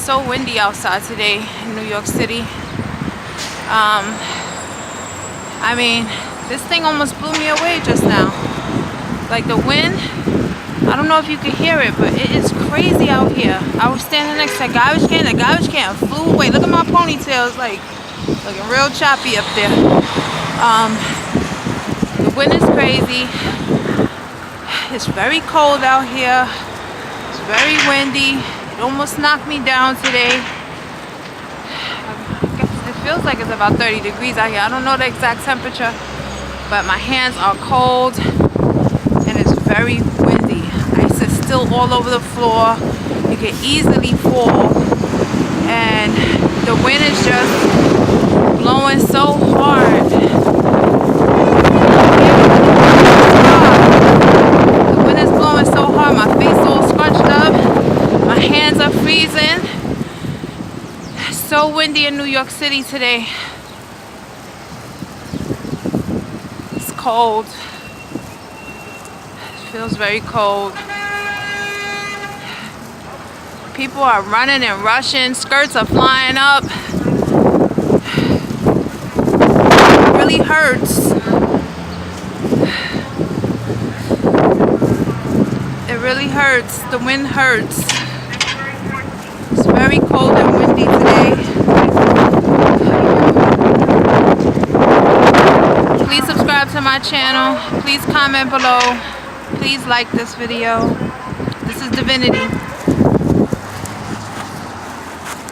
so windy outside today in New York City. I mean, this thing almost blew me away just now. Like the wind, I don't know if you can hear it, but it is crazy out here. I was standing next to a garbage can. The garbage can flew away. Look at my ponytail. It's like looking real choppy up there. The wind is crazy. It's very cold out here. It's very windy. It almost knocked me down today. I guess it feels like it's about 30 degrees out here. I don't know the exact temperature, but my hands are cold and it's very windy. Ice is still all over the floor. You can easily fall, and the wind is just blowing so hard. The wind is blowing so hard. My face all scrunched up. My hands are freezing. It's so windy in New York City today. It's cold. It feels very cold. People are running and rushing. Skirts are flying up. It really hurts. It really hurts. The wind hurts. It's very cold and windy today. Please subscribe to my channel. Please comment below. Please like this video. This is Divinity.